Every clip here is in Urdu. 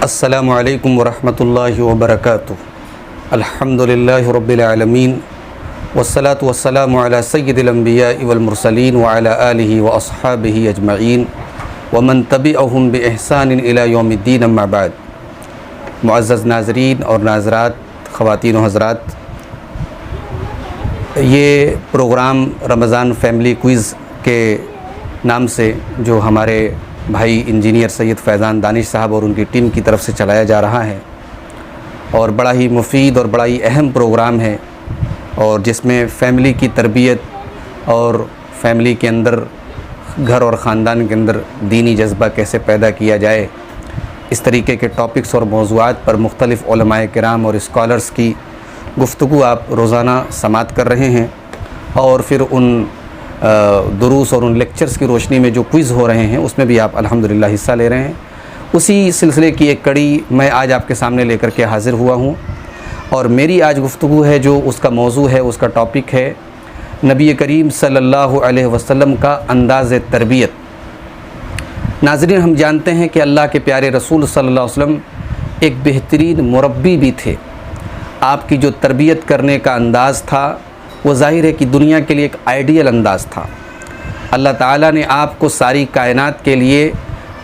السلام علیکم ورحمۃ اللہ وبرکاتہ۔ الحمدللہ رب العالمین والصلاة والسلام علی سید الانبیاء والمرسلین وعلی آلہ واصحابہ اجمعین ومن تبعہم باحسان الی یوم الدین، اما بعد۔ معزز ناظرین اور ناظرات، خواتین و حضرات، یہ پروگرام رمضان فیملی کوئز کے نام سے جو ہمارے بھائی انجینئر سید فیضان دانش صاحب اور ان کی ٹیم کی طرف سے چلایا جا رہا ہے، اور بڑا ہی مفید اور بڑا ہی اہم پروگرام ہے، اور جس میں فیملی کی تربیت اور فیملی کے اندر، گھر اور خاندان کے اندر دینی جذبہ کیسے پیدا کیا جائے، اس طریقے کے ٹاپکس اور موضوعات پر مختلف علماء کرام اور اسکالرز کی گفتگو آپ روزانہ سماعت کر رہے ہیں، اور پھر ان دروس اور ان لیکچرز کی روشنی میں جو کوئز ہو رہے ہیں اس میں بھی آپ الحمدللہ حصہ لے رہے ہیں۔ اسی سلسلے کی ایک کڑی میں آج آپ کے سامنے لے کر کے حاضر ہوا ہوں، اور میری آج گفتگو ہے جو اس کا موضوع ہے، اس کا ٹاپک ہے نبی کریم صلی اللہ علیہ وسلم کا انداز تربیت۔ ناظرین، ہم جانتے ہیں کہ اللہ کے پیارے رسول صلی اللہ علیہ وسلم ایک بہترین مربی بھی تھے۔ آپ کی جو تربیت کرنے کا انداز تھا وہ ظاہر ہے کہ دنیا کے لیے ایک آئیڈیل انداز تھا۔ اللہ تعالیٰ نے آپ کو ساری کائنات کے لیے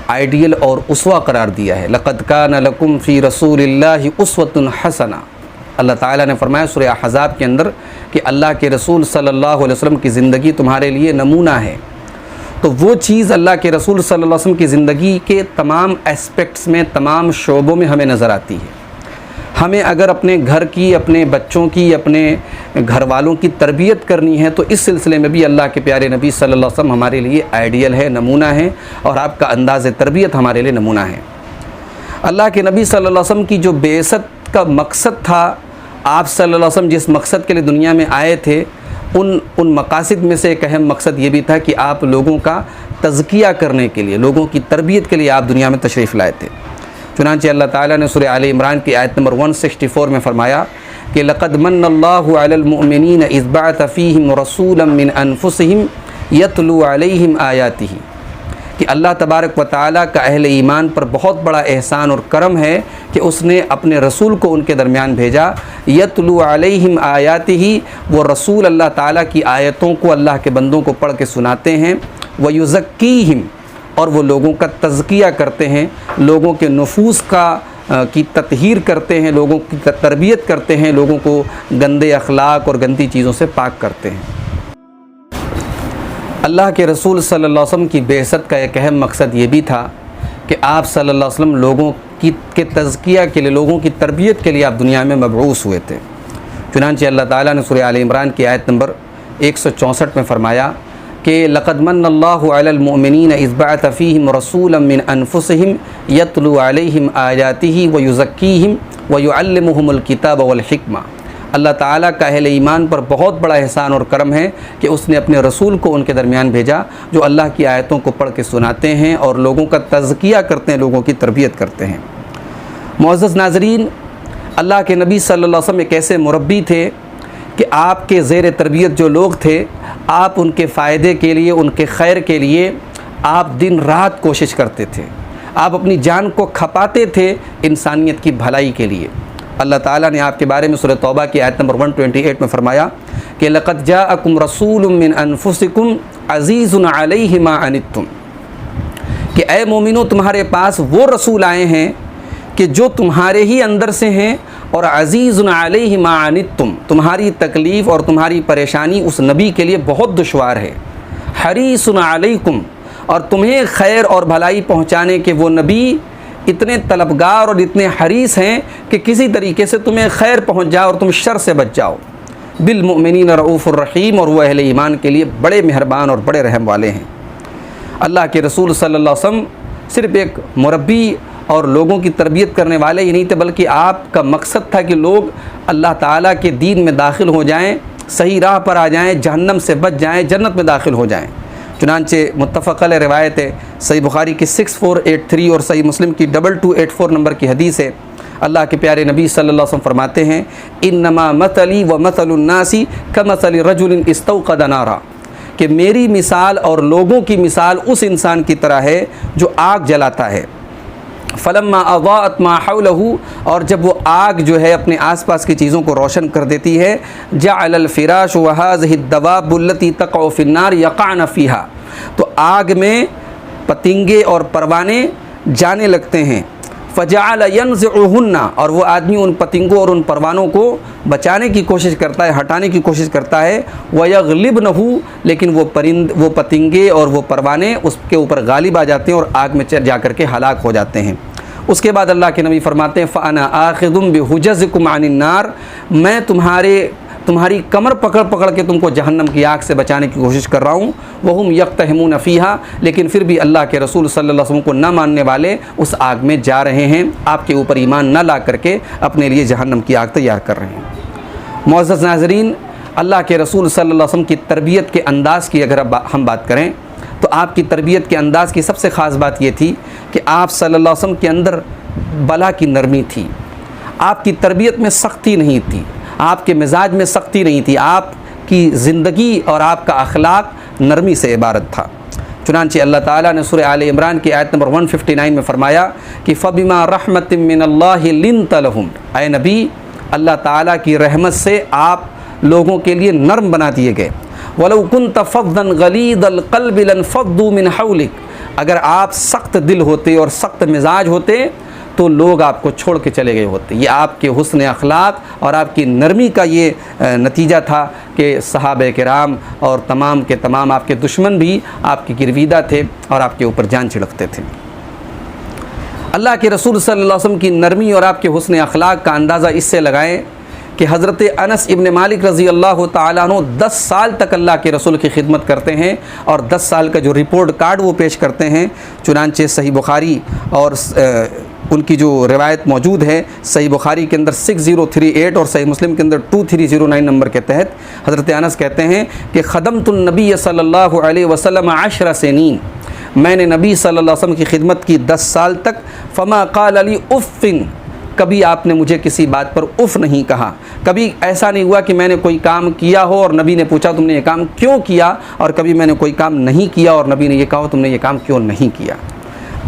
آئیڈیل اور اسوہ قرار دیا ہے۔ لقد کان لکم فی رسول اللہ اسوۃ حسنہ۔ اللہ تعالیٰ نے فرمایا سورہ احزاب کے اندر کہ اللہ کے رسول صلی اللہ علیہ وسلم کی زندگی تمہارے لیے نمونہ ہے۔ تو وہ چیز اللہ کے رسول صلی اللہ علیہ وسلم کی زندگی کے تمام اسپیکٹس میں، تمام شعبوں میں ہمیں نظر آتی ہے۔ ہمیں اگر اپنے گھر کی، اپنے بچوں کی، اپنے گھر والوں کی تربیت کرنی ہے تو اس سلسلے میں بھی اللہ کے پیارے نبی صلی اللہ علیہ وسلم ہمارے لیے آئیڈیل ہے، نمونہ ہے، اور آپ کا انداز تربیت ہمارے لیے نمونہ ہے۔ اللہ کے نبی صلی اللہ علیہ وسلم کی جو بعثت کا مقصد تھا، آپ صلی اللہ علیہ وسلم جس مقصد کے لیے دنیا میں آئے تھے، ان مقاصد میں سے ایک اہم مقصد یہ بھی تھا کہ آپ لوگوں کا تزکیہ کرنے کے لیے، لوگوں کی تربیت کے لیے آپ دنیا میں تشریف لائے تھے۔ چنانچہ اللہ تعالیٰ نے سورہ آل عمران کی آیت نمبر 164 میں فرمایا کہ لقد من اللہ علی المؤمنین اذ بعث فیہم رسولا من انفسہم یتلو علیہم آیاتہ، کہ اللہ تبارک و تعالیٰ کا اہل ایمان پر بہت بڑا احسان اور کرم ہے کہ اس نے اپنے رسول کو ان کے درمیان بھیجا۔ یتلو علیہم آیاتہ، وہ رسول اللہ تعالیٰ کی آیتوں کو اللہ کے بندوں کو پڑھ کے سناتے ہیں۔ ویزکیہم، اور وہ لوگوں کا تزکیہ کرتے ہیں، لوگوں کے نفوس کی تطہیر کرتے ہیں، لوگوں کی تربیت کرتے ہیں، لوگوں کو گندے اخلاق اور گندی چیزوں سے پاک کرتے ہیں۔ اللہ کے رسول صلی اللہ علیہ وسلم کی بعثت کا ایک اہم مقصد یہ بھی تھا کہ آپ صلی اللہ علیہ وسلم لوگوں کے تزکیہ کے لیے، لوگوں کی تربیت کے لیے آپ دنیا میں مبعوث ہوئے تھے۔ چنانچہ اللہ تعالیٰ نے سورہ آل عمران کی آیت نمبر 164 میں فرمایا کہ لقد من اللہ علی المؤمنین اذ بعث فیہم رسولا من انفسہم یتلو علیہم آیاتہ ویزکیہم ویعلمہم الکتاب والحکمہ۔ اللہ تعالیٰ کا اہل ایمان پر بہت بڑا احسان اور کرم ہے کہ اس نے اپنے رسول کو ان کے درمیان بھیجا جو اللہ کی آیتوں کو پڑھ کے سناتے ہیں اور لوگوں کا تزکیہ کرتے ہیں، لوگوں کی تربیت کرتے ہیں۔ معزز ناظرین، اللہ کے نبی صلی اللہ علیہ وسلم ایک ایسے مربی تھے کہ آپ کے زیر تربیت جو لوگ تھے، آپ ان کے فائدے کے لیے، ان کے خیر کے لیے آپ دن رات کوشش کرتے تھے، آپ اپنی جان کو کھپاتے تھے انسانیت کی بھلائی کے لیے۔ اللہ تعالیٰ نے آپ کے بارے میں سورہ توبہ کی آیت نمبر 128 میں فرمایا کہ لقد جاءکم رسول من انفسکم عزیز علیہ ما عنتم، کہ اے مومنو، تمہارے پاس وہ رسول آئے ہیں کہ جو تمہارے ہی اندر سے ہیں، اور عزیز علیہ ما عنتم، تمہاری تکلیف اور تمہاری پریشانی اس نبی کے لیے بہت دشوار ہے۔ حریص علیکم، اور تمہیں خیر اور بھلائی پہنچانے کے وہ نبی اتنے طلبگار اور اتنے حریص ہیں کہ کسی طریقے سے تمہیں خیر پہنچ جائے اور تم شر سے بچ جاؤ۔ بالمؤمنین رؤوف الرحیم، اور وہ اہل ایمان کے لیے بڑے مہربان اور بڑے رحم والے ہیں۔ اللہ کے رسول صلی اللہ علیہ وسلم صرف ایک مربی اور لوگوں کی تربیت کرنے والے ہی نہیں تھے، بلکہ آپ کا مقصد تھا کہ لوگ اللہ تعالیٰ کے دین میں داخل ہو جائیں، صحیح راہ پر آ جائیں، جہنم سے بچ جائیں، جنت میں داخل ہو جائیں۔ چنانچہ متفق علیہ روایت ہے، صحیح بخاری کی 6483 اور صحیح مسلم کی 2284 نمبر کی حدیث ہے۔ اللہ کے پیارے نبی صلی اللہ علیہ وسلم فرماتے ہیں انما مثلی و مثل الناس کمثل رجل استوقد نارا، کہ میری مثال اور لوگوں کی مثال اس انسان کی طرح ہے جو آگ جلاتا ہے۔ فلما اضاءت ما حوله، اور جب وہ آگ جو ہے اپنے آس پاس کی چیزوں کو روشن کر دیتی ہے، جعل الفراش وهذه الدواب التي تقع في النار يقعن فيها، تو آگ میں پتنگے اور پروانے جانے لگتے ہیں، فجعل ينزعهن، اور وہ آدمی ان پتنگوں اور ان پروانوں کو بچانے کی کوشش کرتا ہے، ہٹانے کی کوشش کرتا ہے، ويغلبنه، لیکن وہ پتنگے اور وہ پروانے اس کے اوپر غالب آ جاتے ہیں اور آگ میں جا کر کے ہلاک ہو جاتے ہیں۔ اس کے بعد اللہ کے نبی فرماتے ہیں فَأَنَا آخِذٌ بِحُجَزِكُمْ عَنِ النَّارِ، میں تمہاری کمر پکڑ کے تم کو جہنم کی آگ سے بچانے کی کوشش کر رہا ہوں، وَهُمْ يَقْتَحِمُونَ فِيهَا، لیکن پھر بھی اللہ کے رسول صلی اللہ علیہ وسلم کو نہ ماننے والے اس آگ میں جا رہے ہیں، آپ کے اوپر ایمان نہ لا کر کے اپنے لیے جہنم کی آگ تیار کر رہے ہیں۔ معزز ناظرین، اللہ کے رسول صلی اللہ علیہ وسلم کی تربیت کے انداز کی اگر ہم بات کریں تو آپ کی تربیت کے انداز کی سب سے خاص بات یہ تھی کہ آپ صلی اللہ علیہ وسلم کے اندر بلا کی نرمی تھی، آپ کی تربیت میں سختی نہیں تھی، آپ کے مزاج میں سختی نہیں تھی، آپ کی زندگی اور آپ کا اخلاق نرمی سے عبارت تھا۔ چنانچہ اللہ تعالیٰ نے سورہ آل عمران کی آیت نمبر 159 میں فرمایا کہ فَبِمَا رَحْمَةٍ مِّنَ اللَّهِ لِنْتَ لَهُمْ، اے نبی اللہ تعالیٰ کی رحمت سے آپ لوگوں کے لیے نرم بنا دیے گئے، وَلَوْ كُنْتَ فَظًّا غَلِيظَ الْقَلْبِ لَانفَضُّوا مِنْ حَوْلِكَ، اگر آپ سخت دل ہوتے اور سخت مزاج ہوتے تو لوگ آپ کو چھوڑ کے چلے گئے ہوتے۔ یہ آپ کے حسن اخلاق اور آپ کی نرمی کا یہ نتیجہ تھا کہ صحابہ کرام اور تمام کے تمام آپ کے دشمن بھی آپ کی گرویدہ تھے اور آپ کے اوپر جان چھڑکتے تھے۔ اللہ کے رسول صلی اللہ علیہ وسلم کی نرمی اور آپ کے حسن اخلاق کا اندازہ اس سے لگائیں کہ حضرت انس ابن مالک رضی اللہ تعالیٰ عنہ 10 سال تک اللہ کے رسول کی خدمت کرتے ہیں اور 10 سال کا جو رپورٹ کارڈ وہ پیش کرتے ہیں، چنانچہ صحیح بخاری اور ان کی جو روایت موجود ہے صحیح بخاری کے اندر 6038 اور صحیح مسلم کے اندر 2309 نمبر کے تحت حضرت انس کہتے ہیں کہ خدمت النبی صلی اللہ علیہ وسلم 10 سنین، میں نے نبی صلی اللہ علیہ وسلم کی خدمت کی 10 سال تک، فما قال علی اف، کبھی آپ نے مجھے کسی بات پر اف نہیں کہا، کبھی ایسا نہیں ہوا کہ میں نے کوئی کام کیا ہو اور نبی نے پوچھا تم نے یہ کام کیوں کیا، اور کبھی میں نے کوئی کام نہیں کیا اور نبی نے یہ کہا تم نے یہ کام کیوں نہیں کیا۔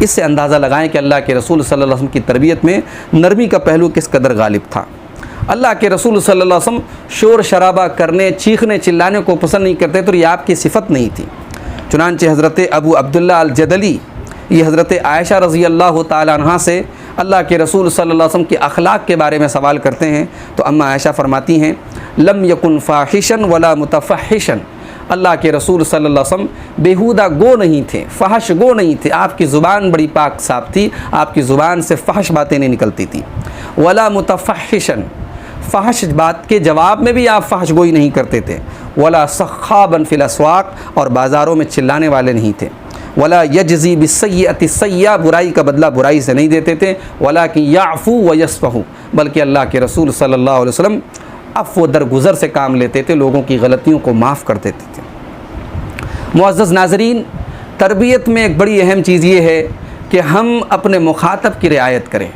اس سے اندازہ لگائیں کہ اللہ کے رسول صلی اللہ علیہ وسلم کی تربیت میں نرمی کا پہلو کس قدر غالب تھا۔ اللہ کے رسول صلی اللہ علیہ وسلم شور شرابہ کرنے، چیخنے چلانے کو پسند نہیں کرتے، تو یہ آپ کی صفت نہیں تھی۔ چنانچہ حضرت ابو عبداللہ الجدلی یہ حضرت عائشہ رضی اللہ تعالیٰ عنہ سے اللہ کے رسول صلی اللہ علیہ وسلم کے اخلاق کے بارے میں سوال کرتے ہیں تو اماں عائشہ فرماتی ہیں لم یکن فاحشن ولا متفحشن، اللہ کے رسول صلی اللہ علیہ وسلم بیہودہ گو نہیں تھے، فحش گو نہیں تھے، آپ کی زبان بڑی پاک صاف تھی، آپ کی زبان سے فحش باتیں نہیں نکلتی تھی، ولا متفحشن، فحش بات کے جواب میں بھی آپ فحش گوئی نہیں کرتے تھے، ولا سخابا فی الاسواق، اور بازاروں میں چلانے والے نہیں تھے، ولا یجزی بالسیئۃ السیئۃ، برائی کا بدلہ برائی سے نہیں دیتے تھے، ولکن یعفو ویصفح، بلکہ اللہ کے رسول صلی اللہ علیہ وسلم عفو درگزر سے کام لیتے تھے، لوگوں کی غلطیوں کو معاف کر دیتے تھے۔ معزز ناظرین، تربیت میں ایک بڑی اہم چیز یہ ہے کہ ہم اپنے مخاطب کی رعایت کریں۔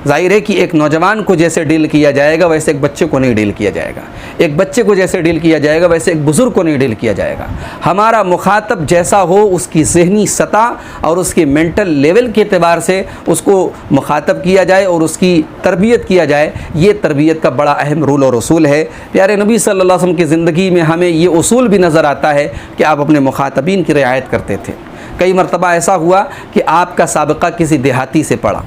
ظاہر ہے کہ ایک نوجوان کو جیسے ڈیل کیا جائے گا ویسے ایک بچے کو نہیں ڈیل کیا جائے گا، ایک بچے کو جیسے ڈیل کیا جائے گا ویسے ایک بزرگ کو نہیں ڈیل کیا جائے گا۔ ہمارا مخاطب جیسا ہو اس کی ذہنی سطح اور اس کے مینٹل لیول کے اعتبار سے اس کو مخاطب کیا جائے اور اس کی تربیت کیا جائے، یہ تربیت کا بڑا اہم رول اور اصول ہے۔ پیارے نبی صلی اللہ علیہ وسلم کی زندگی میں ہمیں یہ اصول بھی نظر آتا ہے کہ آپ اپنے مخاطبین کی رعایت کرتے تھے۔ کئی مرتبہ ایسا ہوا کہ آپ کا سابقہ کسی دیہاتی سے پڑا،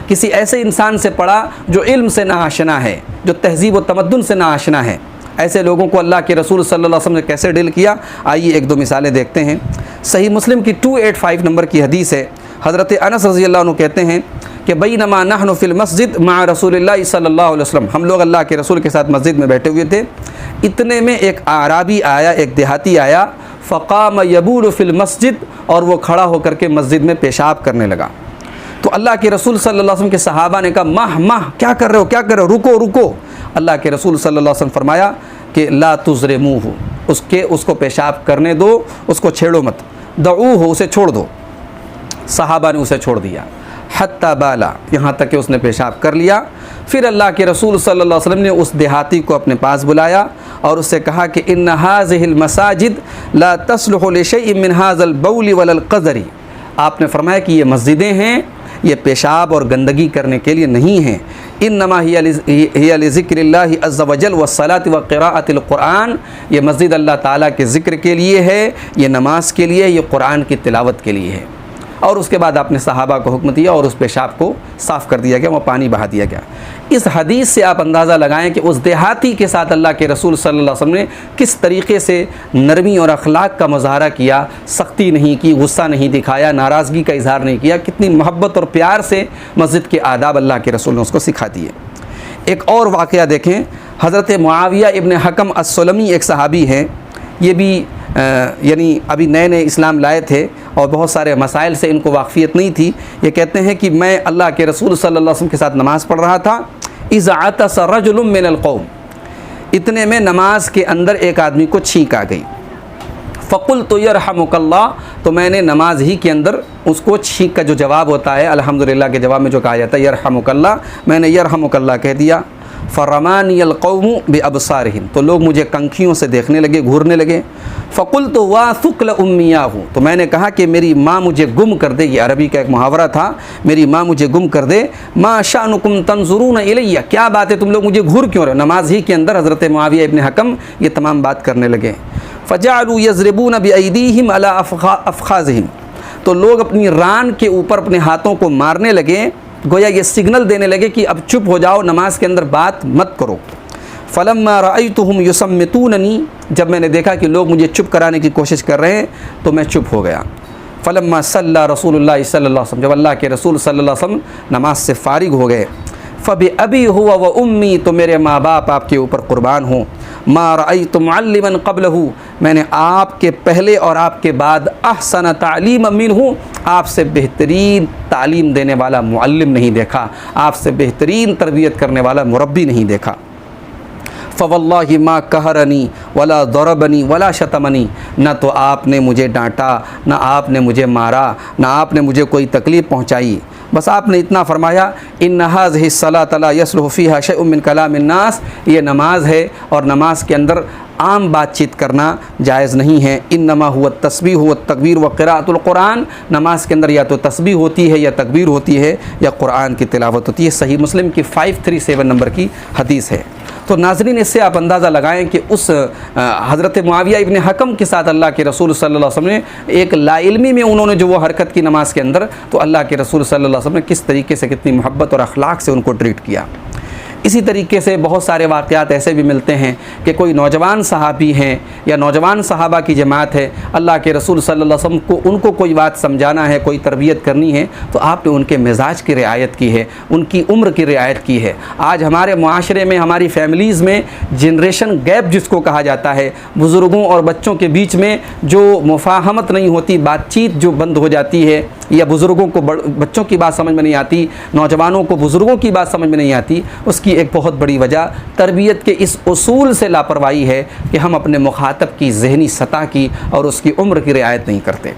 کسی ایسے انسان سے پڑھا جو علم سے نا آشنا ہے، جو تہذیب و تمدن سے نا آشنا ہے۔ ایسے لوگوں کو اللہ کے رسول صلی اللہ علیہ وسلم نے کیسے ڈیل کیا، آئیے ایک دو مثالیں دیکھتے ہیں۔ صحیح مسلم کی 285 نمبر کی حدیث ہے، حضرت انس رضی اللہ عنہ کہتے ہیں کہ بینما نحن فی المسجد مع رسول اللہ صلی اللہ علیہ وسلم، ہم لوگ اللہ کے رسول کے ساتھ مسجد میں بیٹھے ہوئے تھے، اتنے میں ایک اعرابی آیا، ایک دیہاتی آیا، فقام یبول فی المسجد، اور وہ کھڑا ہو کر کے مسجد میں پیشاب کرنے لگا۔ تو اللہ کے رسول صلی اللہ علیہ وسلم کے صحابہ نے کہا ماہ کیا کر رہے ہو، کیا کر رہے ہو، رکو۔ اللہ کے رسول صلی اللہ علیہ وسلم فرمایا کہ لا تزرموہ، اس کو پیشاب کرنے دو، اس کو چھیڑو مت، دعوہ، اسے چھوڑ دو۔ صحابہ نے اسے چھوڑ دیا، حتی بالا، یہاں تک کہ اس نے پیشاب کر لیا۔ پھر اللہ کے رسول صلی اللہ علیہ وسلم نے اس دیہاتی کو اپنے پاس بلایا اور اس سے کہا کہ ان هذه المساجد لا تصلح لشيء من هذا البول ولا القذر، آپ نے فرمایا کہ یہ مسجدیں ہیں، یہ پیشاب اور گندگی کرنے کے لیے نہیں ہیں۔ انما ہی لذکر اللہ عز وجل والصلاۃ وقراءۃ القرآن، یہ مسجد اللہ تعالیٰ کے ذکر کے لیے ہے، یہ نماز کے لیے، یہ قرآن کی تلاوت کے لیے ہے۔ اور اس کے بعد آپ نے صحابہ کو حکم دیا اور اس پیشاب کو صاف کر دیا گیا، وہ پانی بہا دیا گیا۔ اس حدیث سے آپ اندازہ لگائیں کہ اس دیہاتی کے ساتھ اللہ کے رسول صلی اللہ علیہ وسلم نے کس طریقے سے نرمی اور اخلاق کا مظاہرہ کیا، سختی نہیں کی، غصہ نہیں دکھایا، ناراضگی کا اظہار نہیں کیا، کتنی محبت اور پیار سے مسجد کے آداب اللہ کے رسول نے اس کو سکھا دیے۔ ایک اور واقعہ دیکھیں، حضرت معاویہ ابن حکم السلمی ایک صحابی ہیں، یہ بھی یعنی ابھی نئے نئے اسلام لائے تھے اور بہت سارے مسائل سے ان کو واقفیت نہیں تھی۔ یہ کہتے ہیں کہ میں اللہ کے رسول صلی اللہ علیہ وسلم کے ساتھ نماز پڑھ رہا تھا، اذ عطس رجل من القوم، اتنے میں نماز کے اندر ایک آدمی کو چھینک آ گئی۔ فقلت یرحمک اللہ، تو میں نے نماز ہی کے اندر اس کو چھینک کا جو جواب ہوتا ہے الحمدللہ کے جواب میں جو کہا جاتا ہے یرحمک اللہ، میں نے یرحمک اللہ کہہ دیا۔ فرمانی القوم بابصارہم، تو لوگ مجھے کنکھیوں سے دیکھنے لگے، گھورنے لگے۔ فقلت واثقل امیاہ، تو میں نے کہا کہ میری ماں مجھے گم کر دے، یہ عربی کا ایک محاورہ تھا، میری ماں مجھے گم کر دے۔ ما شأنکم تنظرون الی، کیا بات ہے تم لوگ مجھے گھور کیوں رہے ہو؟ نماز ہی کے اندر حضرت معاویہ ابن حکم یہ تمام بات کرنے لگے۔ فجعلوا یضربون بایدیہم علی افخاذہم، تو لوگ اپنی ران کے اوپر اپنے ہاتھوں کو مارنے لگے، گویا یہ سگنل دینے لگے کہ اب چپ ہو جاؤ، نماز کے اندر بات مت کرو۔ فلما رأیتہم یصمتوننی، جب میں نے دیکھا کہ لوگ مجھے چپ کرانے کی کوشش کر رہے ہیں تو میں چپ ہو گیا۔ فلما صلی رسول اللہ صلی اللہ علیہ وسلم، جب اللہ کے رسول صلی اللہ علیہ وسلم نماز سے فارغ ہو گئے، فبأبی ہوا و امی، تو میرے ماں باپ آپ کے اوپر قربان ہوں، ما رأیت معلما قبلہ، میں نے آپ کے پہلے اور آپ کے بعد احسن تعلیم منہ، آپ سے بہترین تعلیم دینے والا معلم نہیں دیکھا، آپ سے بہترین تربیت کرنے والا مربی نہیں دیکھا۔ فواللہ ما قہرنی ولا ضربنی ولا شتمنی، نہ تو آپ نے مجھے ڈانٹا، نہ آپ نے مجھے مارا، نہ آپ نے مجھے کوئی تکلیف پہنچائی، بس آپ نے اتنا فرمایا ان هذه الصلاة لا يصلح فيها شيء من کلام الناس، یہ نماز ہے اور نماز کے اندر عام بات چیت کرنا جائز نہیں ہے۔ انما هو التسبیح والتکبیر وقراءۃ القرآن، نماز کے اندر یا تو تسبیح ہوتی ہے یا تکبیر ہوتی ہے یا قرآن کی تلاوت ہوتی ہے۔ صحیح مسلم کی 537 نمبر کی حدیث ہے۔ تو ناظرین اس سے آپ اندازہ لگائیں کہ اس حضرت معاویہ ابن حکم کے ساتھ اللہ کے رسول صلی اللہ علیہ وسلم نے ایک لا علمی میں انہوں نے جو وہ حرکت کی نماز کے اندر، تو اللہ کے رسول صلی اللہ علیہ وسلم نے کس طریقے سے کتنی محبت اور اخلاق سے ان کو ٹریٹ کیا۔ اسی طریقے سے بہت سارے واقعات ایسے بھی ملتے ہیں کہ کوئی نوجوان صحابی ہیں یا نوجوان صحابہ کی جماعت ہے، اللہ کے رسول صلی اللہ علیہ وسلم کو ان کو کوئی بات سمجھانا ہے، کوئی تربیت کرنی ہے، تو آپ نے ان کے مزاج کی رعایت کی ہے، ان کی عمر کی رعایت کی ہے۔ آج ہمارے معاشرے میں، ہماری فیملیز میں جنریشن گیپ جس کو کہا جاتا ہے، بزرگوں اور بچوں کے بیچ میں جو مفاہمت نہیں ہوتی، بات چیت جو بند ہو جاتی ہے، یا بزرگوں کو بچوں کی بات سمجھ میں نہیں آتی، نوجوانوں کو بزرگوں کی بات سمجھ میں نہیں آتی، اس کی ایک بہت بڑی وجہ تربیت کے اس اصول سے لاپرواہی ہے کہ ہم اپنے مخاطب کی ذہنی سطح کی اور اس کی عمر کی رعایت نہیں کرتے۔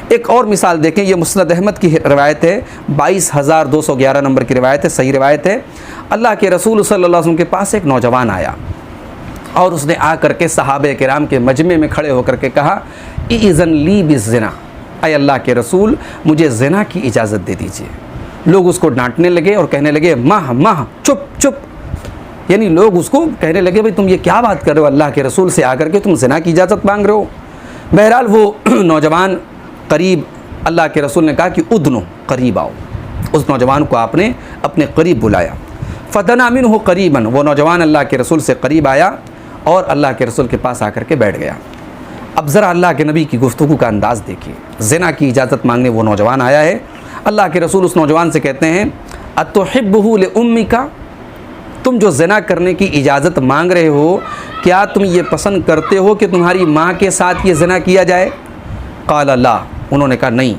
ایک اور مثال دیکھیں، یہ مسند احمد کی روایت ہے، 22,211 نمبر کی روایت ہے، صحیح روایت ہے۔ اللہ کے رسول صلی اللہ علیہ وسلم کے پاس ایک نوجوان آیا اور اس نے آ کر کے صحابہ کرام کے مجمع میں کھڑے ہو کر کے کہا اذن لی بالزنا، اے اللہ کے رسول مجھے زنا کی اجازت دے دیجیے۔ لوگ اس کو ڈانٹنے لگے اور کہنے لگے ماہ چپ چپ، یعنی لوگ اس کو کہنے لگے بھئی تم یہ کیا بات کر رہے ہو، اللہ کے رسول سے آ کر کے تم زنا کی اجازت مانگ رہے ہو۔ بہرحال وہ نوجوان قریب، اللہ کے رسول نے کہا کہ ادنو، قریب آؤ۔ اس نوجوان کو آپ نے اپنے قریب بلایا، فدنا منہ قریبا، وہ نوجوان اللہ کے رسول سے قریب آیا اور اللہ کے رسول کے پاس آ کر کے بیٹھ گیا۔ اب ذرا اللہ کے نبی کی گفتگو کا انداز دیکھیے، زنا کی اجازت مانگنے وہ نوجوان آیا ہے۔ اللہ کے رسول اس نوجوان سے کہتے ہیں اتحبہ لامک، تم جو زنا کرنے کی اجازت مانگ رہے ہو، کیا تم یہ پسند کرتے ہو کہ تمہاری ماں کے ساتھ یہ زنا کیا جائے؟ قال لا، انہوں نے کہا نہیں،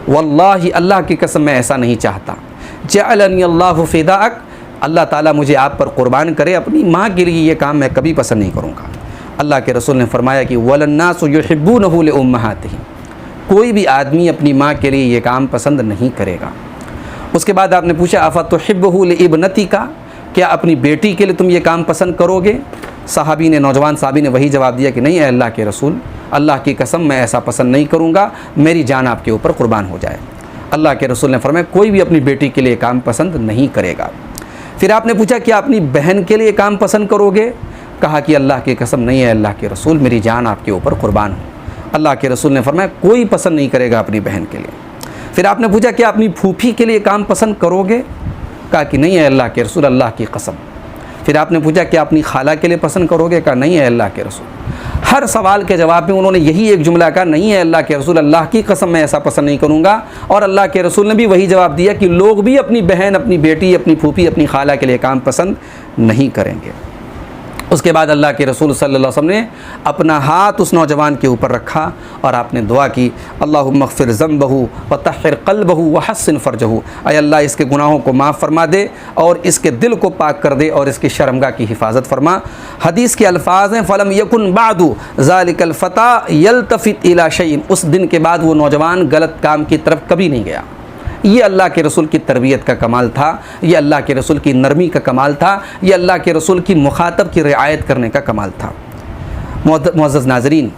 واللہ اللہ کی قسم میں ایسا نہیں چاہتا، جعلنی اللہ فداک، اللہ تعالیٰ مجھے آپ پر قربان کرے، اپنی ماں کے لیے یہ کام میں کبھی پسند نہیں کروں گا۔ اللہ کے رسول نے فرمایا کہ وَلَلنَّاسُ يُحِبُّونَهُ لِأُمَّهَاتِهِمْ، کوئی بھی آدمی اپنی ماں کے لیے یہ کام پسند نہیں کرے گا۔ اس کے بعد آپ نے پوچھا أَفَتُحِبُّهُ لِإِبْنَتِكَ، کیا اپنی بیٹی کے لیے تم یہ کام پسند کرو گے؟ نوجوان صحابی نے وہی جواب دیا کہ نہیں اے اللہ کے رسول، اللہ کی قسم میں ایسا پسند نہیں کروں گا، میری جان آپ کے اوپر قربان ہو جائے۔ اللہ کے رسول نے فرمایا کوئی بھی اپنی بیٹی کے لیے کام پسند نہیں کرے گا۔ پھر آپ نے پوچھا کہ اپنی بہن کے لیے کام پسند کرو گے؟ کہا کہ اللہ کی قسم نہیں ہے اللہ کے رسول، میری جان آپ کے اوپر قربان ہو۔ اللہ کے رسول نے فرمایا کوئی پسند نہیں کرے گا اپنی بہن کے لیے۔ پھر آپ نے پوچھا کہ اپنی پھوپھی کے لیے کام پسند کرو گے؟ کہا کہ نہیں ہے اللہ کے رسول، اللہ کی قسم۔ پھر آپ نے پوچھا کہ اپنی خالہ کے لیے پسند کرو گے؟ کہا نہیں ہے اللہ کے رسول۔ ہر سوال کے جواب میں انہوں نے یہی ایک جملہ کہا، نہیں ہے اللہ کے رسول، اللہ کی قسم میں ایسا پسند نہیں کروں گا۔ اور اللہ کے رسول نے بھی وہی جواب دیا کہ لوگ بھی اپنی بہن، اپنی بیٹی، اپنی پھوپھی، اپنی خالہ کے لیے کام پسند نہیں کریں گے۔ اس کے بعد اللہ کے رسول صلی اللہ علیہ وسلم نے اپنا ہاتھ اس نوجوان کے اوپر رکھا اور آپ نے دعا کی، اللہم اغفر ذنبہ وطہر قلبہ وحسن فرجہ، اے اللہ اس کے گناہوں کو معاف فرما دے اور اس کے دل کو پاک کر دے اور اس کی شرمگاہ کی حفاظت فرما۔ حدیث کے الفاظ ہیں فلم یکن بعد ذلک الفتى یلتفت الی شیء، اس دن کے بعد وہ نوجوان غلط کام کی طرف کبھی نہیں گیا۔ یہ اللہ کے رسول کی تربیت کا کمال تھا، یہ اللہ کے رسول کی نرمی کا کمال تھا، یہ اللہ کے رسول کی مخاطب کی رعایت کرنے کا کمال تھا۔ معزز ناظرین،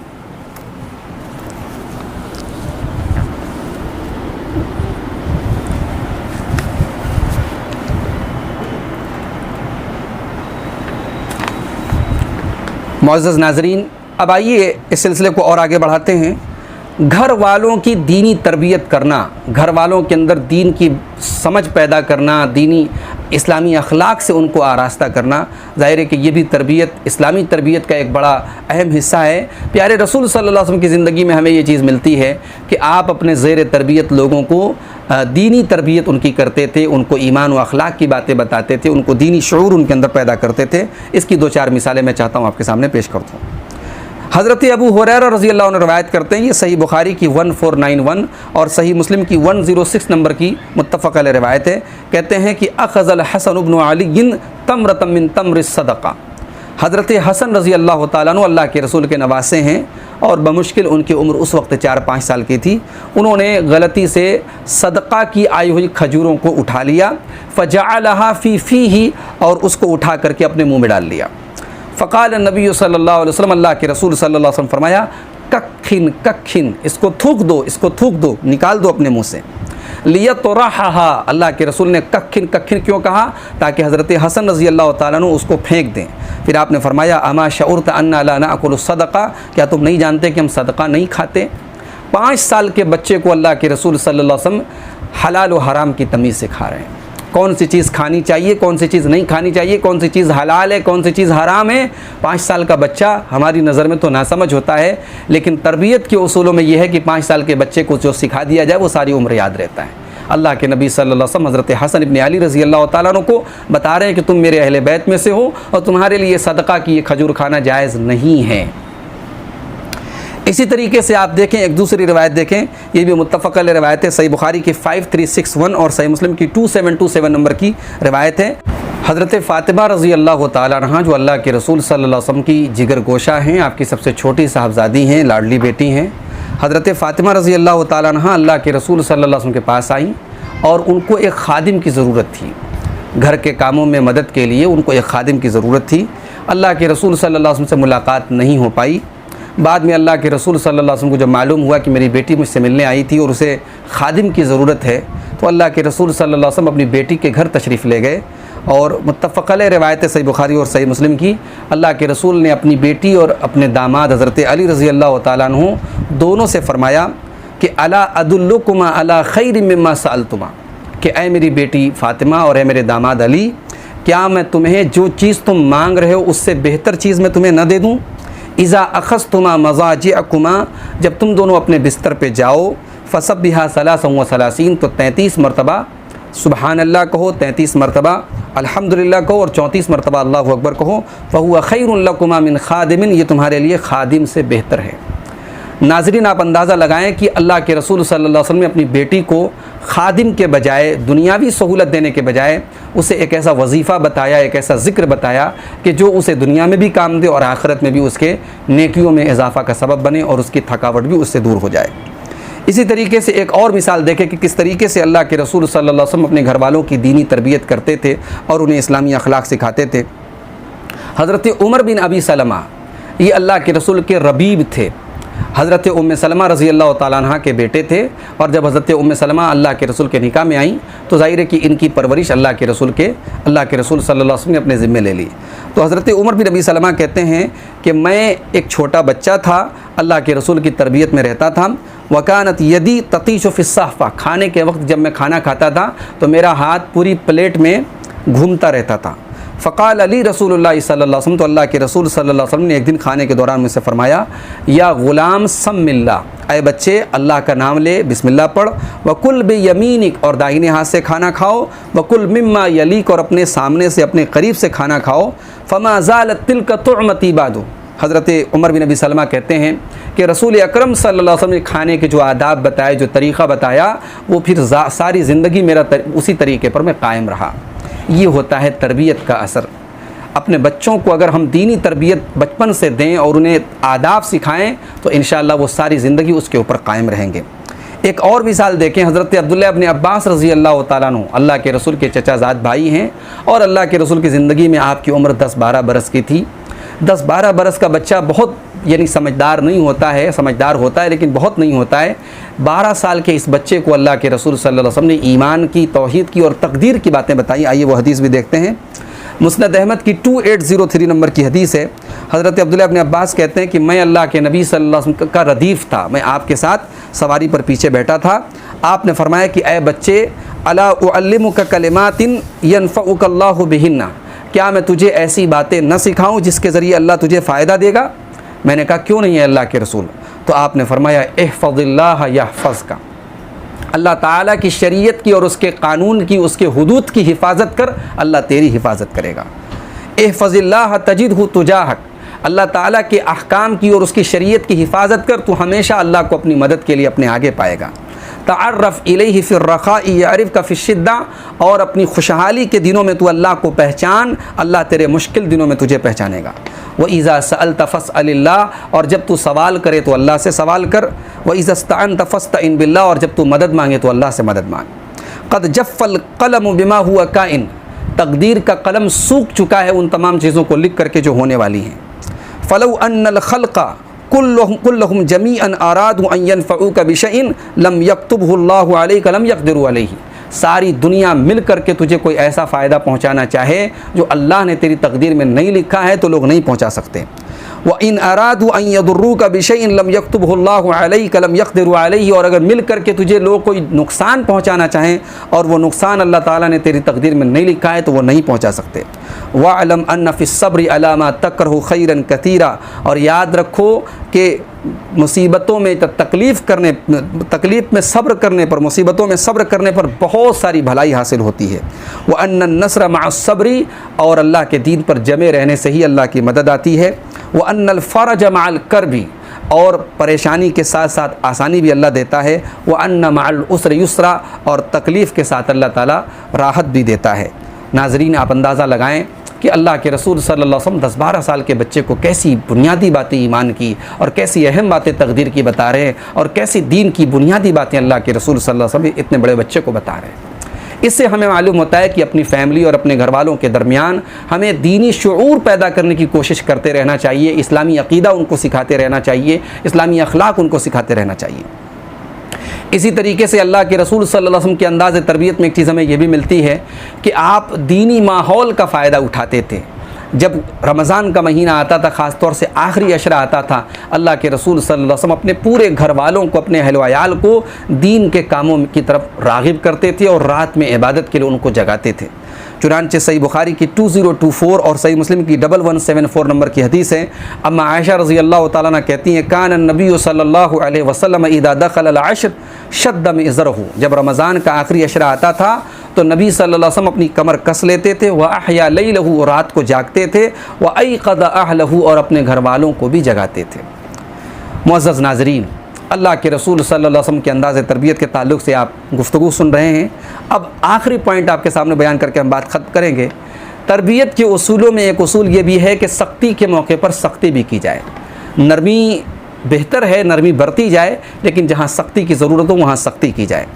اب آئیے اس سلسلے کو اور آگے بڑھاتے ہیں۔ گھر والوں کی دینی تربیت کرنا، گھر والوں کے اندر دین کی سمجھ پیدا کرنا، دینی اسلامی اخلاق سے ان کو آراستہ کرنا، ظاہر ہے کہ یہ بھی تربیت، اسلامی تربیت کا ایک بڑا اہم حصہ ہے۔ پیارے رسول صلی اللہ علیہ وسلم کی زندگی میں ہمیں یہ چیز ملتی ہے کہ آپ اپنے زیر تربیت لوگوں کو دینی تربیت ان کی کرتے تھے، ان کو ایمان و اخلاق کی باتیں بتاتے تھے، ان کو دینی شعور ان کے اندر پیدا کرتے تھے۔ اس کی 2-4 مثالیں میں چاہتا ہوں آپ کے سامنے پیش کرتا ہوں۔ حضرت ابو ہریرہ رضی اللہ عنہ روایت کرتے ہیں، یہ صحیح بخاری کی 1491 اور صحیح مسلم کی 106 نمبر کی متفق علیہ روایت ہے۔ کہتے ہیں کہ اخذ الحسن بن علی تمرۃ من تمر الصدقہ، حضرت حسن رضی اللہ تعالیٰ عنہ اللہ کے رسول کے نواسے ہیں اور بمشکل ان کی عمر اس وقت 4-5 سال کی تھی۔ انہوں نے غلطی سے صدقہ کی آئی ہوئی کھجوروں کو اٹھا لیا، فجعلها فی فیہ، اور اس کو اٹھا کر کے اپنے منہ میں ڈال لیا۔ فقال النبی صلی اللہ علیہ وسلم، اللہ کے رسول صلی اللہ علیہ وسلم فرمایا، ککھن ککھن، اس کو تھوک دو، اس کو تھوک دو، نکال دو اپنے منہ سے۔ لیطرحھا، اللہ کے رسول نے ککھن ککھن کیوں کہا؟ تاکہ حضرت حسن رضی اللہ تعالیٰ عنہ اس کو پھینک دیں۔ پھر آپ نے فرمایا، اما شعرت انا لا ناکل الصدقہ، کیا تم نہیں جانتے کہ ہم صدقہ نہیں کھاتے؟ 5 سال کے بچے کو اللہ کے رسول صلی اللہ علیہ وسلم حلال و حرام کی تمیز سکھا رہے ہیں، کون سی چیز کھانی چاہیے، کون سی چیز نہیں کھانی چاہیے، کون سی چیز حلال ہے، کون سی چیز حرام ہے۔ 5 سال کا بچہ ہماری نظر میں تو ناسمجھ ہوتا ہے، لیکن تربیت کے اصولوں میں یہ ہے کہ 5 سال کے بچے کو جو سکھا دیا جائے وہ ساری عمر یاد رہتا ہے۔ اللہ کے نبی صلی اللہ علیہ وسلم حضرت حسن ابن علی رضی اللہ تعالیٰ عنہ کو بتا رہے ہیں کہ تم میرے اہل بیت میں سے ہو اور تمہارے لیے صدقہ کی یہ کھجور کھانا جائز نہیں ہے۔ اسی طریقے سے آپ دیکھیں ایک دوسری روایت دیکھیں، یہ بھی متفق علیہ روایت ہے، صحیح بخاری کی 5361 اور صحیح مسلم کی 2727 نمبر کی روایت ہے۔ حضرت فاطمہ رضی اللہ تعالیٰ عنہ جو اللہ کے رسول صلی اللہ علیہ وسلم کی جگر گوشہ ہیں، آپ کی سب سے چھوٹی صاحبزادی ہیں، لاڈلی بیٹی ہیں، حضرت فاطمہ رضی اللہ تعالیٰ عنہ اللہ کے رسول صلی اللہ علیہ وسلم کے پاس آئیں اور ان کو ایک خادم کی ضرورت تھی، گھر کے کاموں میں مدد کے لیے ان کو ایک خادم کی ضرورت تھی۔ اللہ کے رسول صلی اللہ علیہ وسلم سے ملاقات نہیں ہو پائی۔ بعد میں اللہ کے رسول صلی اللہ علیہ وسلم کو جب معلوم ہوا کہ میری بیٹی مجھ سے ملنے آئی تھی اور اسے خادم کی ضرورت ہے، تو اللہ کے رسول صلی اللہ علیہ وسلم اپنی بیٹی کے گھر تشریف لے گئے اور متفق علیہ روایت صحیح بخاری اور صحیح مسلم کی، اللہ کے رسول نے اپنی بیٹی اور اپنے داماد حضرت علی رضی اللہ تعالیٰ عنہ دونوں سے فرمایا کہ الا ادلکما علی خیر مما سألتما، کہ اے میری بیٹی فاطمہ اور اے میرے داماد علی، کیا میں تمہیں جو چیز تم مانگ رہے ہو اس سے بہتر چیز میں تمہیں نہ دے دوں؟ اذا اخذتما مضاجعکما، جب تم دونوں اپنے بستر پہ جاؤ، فسبحا 33 تو 33 مرتبہ سبحان اللہ کہو، 33 مرتبہ الحمدللہ کہو اور 34 مرتبہ اللہ اکبر کہو، فہو خیر لکما من خادم، یہ تمہارے لیے خادم سے بہتر ہے۔ ناظرین آپ اندازہ لگائیں کہ اللہ کے رسول صلی اللہ علیہ وسلم نے اپنی بیٹی کو خادم کے بجائے، دنیاوی سہولت دینے کے بجائے اسے ایک ایسا وظیفہ بتایا، ایک ایسا ذکر بتایا کہ جو اسے دنیا میں بھی کام دے اور آخرت میں بھی اس کے نیکیوں میں اضافہ کا سبب بنے اور اس کی تھکاوٹ بھی اس سے دور ہو جائے۔ اسی طریقے سے ایک اور مثال دیکھیں کہ کس طریقے سے اللہ کے رسول صلی اللہ علیہ وسلم اپنے گھر والوں کی دینی تربیت کرتے تھے اور انہیں اسلامی اخلاق سکھاتے تھے۔ حضرت عمر بن ابی سلمہ یہ اللہ کے رسول کے ربیب تھے، حضرت ام سلمہ رضی اللہ تعالیٰ عنہ کے بیٹے تھے، اور جب حضرت ام سلمہ اللہ کے رسول کے نکاح میں آئیں تو ظاہر ہے کہ ان کی پرورش اللہ کے رسول صلی اللہ علیہ وسلم نے اپنے ذمے لے لی۔ تو حضرت عمر بن ابی سلمہ کہتے ہیں کہ میں ایک چھوٹا بچہ تھا، اللہ کے رسول کی تربیت میں رہتا تھا، وکانت یدی تطیش فی الصحفہ، کھانے کے وقت جب میں کھانا کھاتا تھا تو میرا ہاتھ پوری پلیٹ میں گھومتا رہتا تھا۔ فقال علی رسول اللہ صلی اللہ علیہ وسلم، تو اللہ کے رسول صلی اللہ علیہ وسلم نے ایک دن کھانے کے دوران مجھ سے فرمایا، یا غلام سم اللہ، اے بچے اللہ کا نام لے، بسم اللہ پڑھ، وکل بیمینک، اور داہنے ہاتھ سے کھانا کھاؤ، وکل مما یلیک، اور اپنے سامنے سے اپنے قریب سے کھانا کھاؤ، فما زالت تلک طعمتی بعد۔ حضرت عمر بن ابی سلمہ کہتے ہیں کہ رسول اکرم صلی اللہ علیہ وسلم نے کھانے کے جو آداب بتائے، جو طریقہ بتایا، وہ پھر ساری زندگی میرا اسی طریقے پر میں قائم رہا۔ یہ ہوتا ہے تربیت کا اثر۔ اپنے بچوں کو اگر ہم دینی تربیت بچپن سے دیں اور انہیں آداب سکھائیں تو انشاءاللہ وہ ساری زندگی اس کے اوپر قائم رہیں گے۔ ایک اور مثال دیکھیں، حضرت عبداللہ ابن عباس رضی اللہ تعالیٰ عنہ اللہ کے رسول کے چچا زاد بھائی ہیں، اور اللہ کے رسول کی زندگی میں آپ کی عمر 10-12 برس کی تھی۔ 10-12 برس کا بچہ بہت سمجھدار نہیں ہوتا ہے، سمجھدار ہوتا ہے لیکن بہت نہیں ہوتا ہے۔ 12 سال کے اس بچے کو اللہ کے رسول صلی اللہ علیہ وسلم نے ایمان کی، توحید کی اور تقدیر کی باتیں بتائی۔ آئیے وہ حدیث بھی دیکھتے ہیں۔ مسند احمد کی 2803 نمبر کی حدیث ہے۔ حضرت عبداللہ ابن عباس کہتے ہیں کہ میں اللہ کے نبی صلی اللہ علیہ وسلم کا ردیف تھا، میں آپ کے ساتھ سواری پر پیچھے بیٹھا تھا۔ آپ نے فرمایا کہ اے بچے، الا اعلمک کلمات ینفعک اللہ بہن، کیا میں تجھے ایسی باتیں نہ سکھاؤں جس کے ذریعے اللہ تجھے فائدہ دے گا؟ میں نے کہا کیوں نہیں ہے اللہ کے رسول؟ تو آپ نے فرمایا احفظ اللہ یحفظک، اللہ تعالیٰ کی شریعت کی اور اس کے قانون کی، اس کے حدود کی حفاظت کر، اللہ تیری حفاظت کرے گا۔ احفظ اللہ تجدہ تجاہک، اللہ تعالیٰ کے احکام کی اور اس کی شریعت کی حفاظت کر، تو ہمیشہ اللہ کو اپنی مدد کے لیے اپنے آگے پائے گا۔ تعرف الیہ فی الرخاء یعرفک فی الشدہ، اور اپنی خوشحالی کے دنوں میں تو اللہ کو پہچان، اللہ تیرے مشکل دنوں میں تجھے پہچانے گا۔ وَإِذَا سَأَلْتَ فَاسْأَلِ اللَّهَ، اور جب تو سوال کرے تو اللہ سے سوال کر۔ وَإِذَا اسْتَعَنْتَ فَاسْتَعِنْ بِاللَّهِ، اور جب تو مدد مانگے تو اللہ سے مدد مانگ۔ قَدْ جَفَّ الْقَلَمُ بِمَا هُوَ كَائِنٌ، تقدیر کا قلم سوکھ چکا ہے ان تمام چیزوں کو لکھ کر کے جو ہونے والی ہیں۔ فَلَوْ أَنَّ الْخَلْقَ كُلُّهُمْ جَمِيعًا أَرَادُوا أَن يَنفَعُوكَ بِشَيْءٍ لَمْ يَكْتُبْهُ اللَّهُ عَلَيْكَ لَمْ يَقْدِرُوا عَلَيْهِ، ساری دنیا مل کر کے تجھے کوئی ایسا فائدہ پہنچانا چاہے جو اللہ نے تیری تقدیر میں نہیں لکھا ہے تو لوگ نہیں پہنچا سکتے۔ وَإِنْ أَرَادُوا أَن يَضُرُّوكَ بِشَيْءٍ لَمْ يَكْتُبْهُ اللَّهُ عَلَيْكَ لَمْ يَقْدِرُوا عَلَيْهِ، اور اگر مل کر کے تجھے لوگ کوئی نقصان پہنچانا چاہیں اور وہ نقصان اللہ تعالیٰ نے تیری تقدیر میں نہیں لکھا ہے تو وہ نہیں پہنچا سکتے۔ وَاعْلَمْ أَنَّ فِي الصَّبْرِ عَلَى مَا تَكْرَهُ خَيْرًا كَثِيرًا، اور یاد رکھو کہ مصیبتوں میں تکلیف میں صبر کرنے پر، مصیبتوں میں صبر کرنے پر بہت ساری بھلائی حاصل ہوتی ہے۔ وَأَنَّ النَّصْرَ مَعَ الصَّبْرِ، اور اللہ کے دین پر جمے رہنے سے ہی اللہ کی مدد آتی ہے۔ وَأَنَّ الْفَرَجَ مَعَ الْكَرْبِ، اور پریشانی کے ساتھ ساتھ آسانی بھی اللہ دیتا ہے۔ وَأَنَّ مَعَ الْعُسْرِ يُسْرًا، اور تکلیف کے ساتھ اللہ تعالیٰ راحت بھی دیتا ہے۔ ناظرین، آپ اندازہ لگائیں کہ اللہ کے رسول صلی اللہ علیہ وسلم 10-12 سال کے بچے کو کیسی بنیادی باتیں ایمان کی اور کیسی اہم باتیں تقدیر کی بتا رہے ہیں، اور کیسی دین کی بنیادی باتیں اللہ کے رسول صلی اللہ علیہ وسلم اتنے بڑے بچے کو بتا رہے ہیں۔ اس سے ہمیں معلوم ہوتا ہے کہ اپنی فیملی اور اپنے گھر والوں کے درمیان ہمیں دینی شعور پیدا کرنے کی کوشش کرتے رہنا چاہیے، اسلامی عقیدہ ان کو سکھاتے رہنا چاہیے، اسلامی اخلاق ان کو سکھاتے رہنا چاہیے۔ اسی طریقے سے اللہ کے رسول صلی اللہ علیہ وسلم کے انداز تربیت میں ایک چیز ہمیں یہ بھی ملتی ہے کہ آپ دینی ماحول کا فائدہ اٹھاتے تھے۔ جب رمضان کا مہینہ آتا تھا، خاص طور سے آخری عشرہ آتا تھا، اللہ کے رسول صلی اللہ علیہ وسلم اپنے پورے گھر والوں کو، اپنے اہل و عیال کو دین کے کاموں کی طرف راغب کرتے تھے اور رات میں عبادت کے لیے ان کو جگاتے تھے۔ چنانچہ صحیح بخاری کی 2024 اور صحیح مسلم کی 1174 نمبر کی حدیث ہے۔ اما عائشہ رضی اللہ تعالیٰ عنہ کہتی ہیں کان النبی صلی اللہ علیہ وسلم اذا دخل العشر شد مئزرہ، جب رمضان کا آخری عشرہ آتا تھا تو نبی صلی اللہ علیہ وسلم اپنی کمر کس لیتے تھے، وَأَحْيَا لَيْلَهُ، رات کو جاگتے تھے، وَأَيْقَظَ أَهْلَهُ، اور اپنے گھر والوں کو بھی جگاتے تھے۔ معزز ناظرین، اللہ کے رسول صلی اللہ علیہ وسلم کے انداز تربیت کے تعلق سے آپ گفتگو سن رہے ہیں۔ اب آخری پوائنٹ آپ کے سامنے بیان کر کے ہم بات ختم کریں گے۔ تربیت کے اصولوں میں ایک اصول یہ بھی ہے کہ سختی کے موقع پر سختی بھی کی جائے۔ نرمی بہتر ہے، نرمی برتی جائے، لیکن جہاں سختی کی ضرورت ہو وہاں سختی کی جائے۔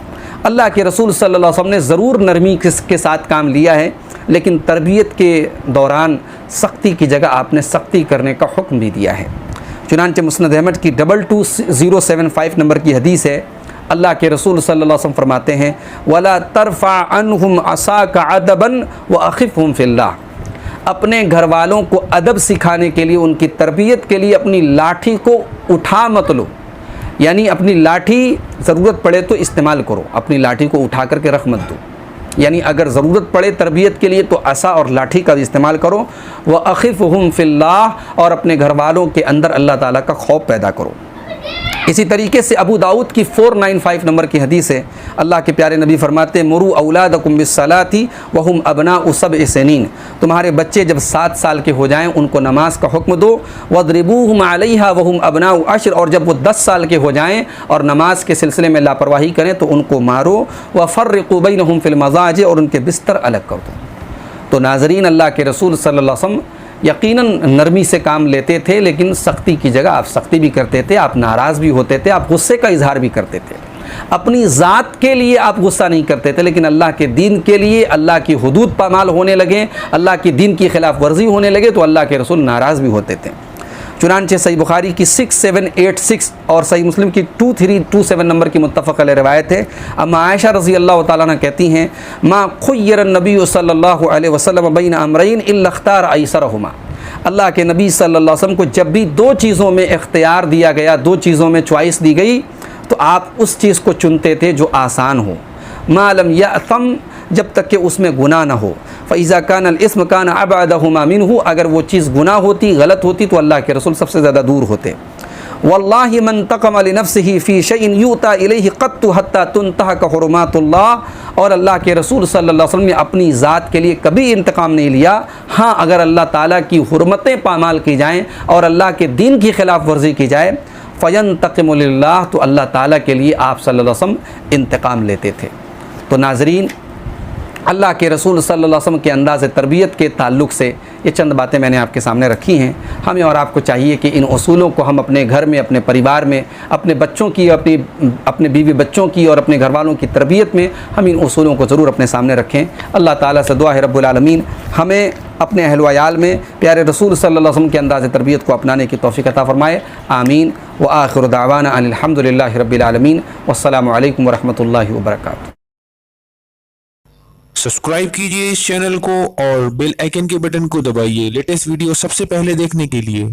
اللہ کے رسول صلی اللہ علیہ وسلم نے ضرور نرمی کے ساتھ کام لیا ہے، لیکن تربیت کے دوران سختی کی جگہ آپ نے سختی کرنے کا حکم بھی دیا ہے۔ چنانچہ مسند احمد کی 22075 نمبر کی حدیث ہے، اللہ کے رسول صلی اللہ علیہ وسلم فرماتے ہیں وَلَا تَرْفَعْ عَنْهُمْ عَصَاكَ عَدَبًا وَأَخِفْهُمْ فِي اللَّهِ، اپنے گھر والوں کو ادب سکھانے کے لیے، ان کی تربیت کے لیے اپنی لاٹھی کو اٹھا مت لو، یعنی اپنی لاٹھی ضرورت پڑے تو استعمال کرو، اپنی لاٹھی کو اٹھا کر کے رکھ مت دو، یعنی اگر ضرورت پڑے تربیت کے لیے تو عصا اور لاٹھی کا استعمال کرو، وَأَخِفْهُمْ فِي اللَّهِ، اور اپنے گھر والوں کے اندر اللہ تعالیٰ کا خوف پیدا کرو۔ اسی طریقے سے ابو داؤد کی 495 نمبر کی حدیث ہے، اللہ کے پیارے نبی فرماتے ہیں مروا اولادکم بالصلاۃ وہم ابناء 7 سنین، تمہارے بچے جب 7 سال کے ہو جائیں ان کو نماز کا حکم دو، واضربوہم علیہا وہم ابناء 10، اور جب وہ 10 سال کے ہو جائیں اور نماز کے سلسلے میں لاپرواہی کریں تو ان کو مارو، وفرقوا بینہم فی المضاجع، اور ان کے بستر الگ کر دو۔ تو ناظرین، اللہ کے رسول صلی اللہ علیہ وسلم یقیناً نرمی سے کام لیتے تھے، لیکن سختی کی جگہ آپ سختی بھی کرتے تھے، آپ ناراض بھی ہوتے تھے، آپ غصے کا اظہار بھی کرتے تھے، اپنی ذات کے لیے آپ غصہ نہیں کرتے تھے، لیکن اللہ کے دین کے لیے اللہ کی حدود پامال ہونے لگے، اللہ کی دین کی خلاف ورزی ہونے لگے تو اللہ کے رسول ناراض بھی ہوتے تھے۔ چنانچہ صحیح بخاری کی 6786 اور صحیح مسلم کی 2327 نمبر کی متفق علیہ روایت ہے، اما عائشہ رضی اللہ تعالیٰ عنہ کہتی ہیں ما خیر النبی صلی اللہ علیہ وسلم بین امرین الا اختار ایسرہما، اللہ کے نبی صلی اللہ علیہ وسلم کو جب بھی 2 چیزوں میں اختیار دیا گیا، 2 چیزوں میں چوائس دی گئی تو آپ اس چیز کو چنتے تھے جو آسان ہو، ما لم یأثم، جب تک کہ اس میں گناہ نہ ہو، فَإِذَا كَانَ الْإِثْمُ كَانَ أَبْعَدَهُمَا مِنْهُ، اگر وہ چیز گناہ ہوتی، غلط ہوتی تو اللہ کے رسول سب سے زیادہ دور ہوتے۔ وَاللَّهِ مَنْ تَقَمَ لِنَفْسِهِ فِي شَيْءٍ يُؤْتَى إِلَيْهِ قَطُّ حَتَّى تُنْتَهَكَ حُرُمَاتُ اللَّهِ، اور اللہ کے رسول صلی اللہ علیہ وسلم نے اپنی ذات کے لیے کبھی انتقام نہیں لیا، ہاں اگر اللہ تعالیٰ کی حرمتیں پامال کی جائیں اور اللہ کے دین کی خلاف ورزی کی جائے، فَيَنْتَقِمُ لِلَّهِ، تو اللہ تعالیٰ کے لیے آپ صلی اللہ علیہ وسلم انتقام لیتے تھے۔ تو ناظرین، اللہ کے رسول صلی اللہ علیہ وسلم کے انداز تربیت کے تعلق سے یہ چند باتیں میں نے آپ کے سامنے رکھی ہیں۔ ہمیں اور آپ کو چاہیے کہ ان اصولوں کو ہم اپنے گھر میں، اپنے پریوار میں، اپنے بچوں کی، اپنے بیوی بچوں کی اور اپنے گھر والوں کی تربیت میں ہم ان اصولوں کو ضرور اپنے سامنے رکھیں۔ اللہ تعالیٰ سے دعا ہے رب العالمین ہمیں اپنے اہل و عیال میں پیارے رسول صلی اللہ علیہ وسلم کے انداز تربیت کو اپنانے کی توفیق عطا فرمائے، آمین۔ وآخر دعوانا ان الحمد للہ رب العالمین، والسلام علیکم ورحمۃ اللہ وبرکاتہ۔ سبسکرائب کیجئے اس چینل کو اور بیل آئیکن کے بٹن کو دبائیے لیٹسٹ ویڈیو سب سے پہلے دیکھنے کے لیے۔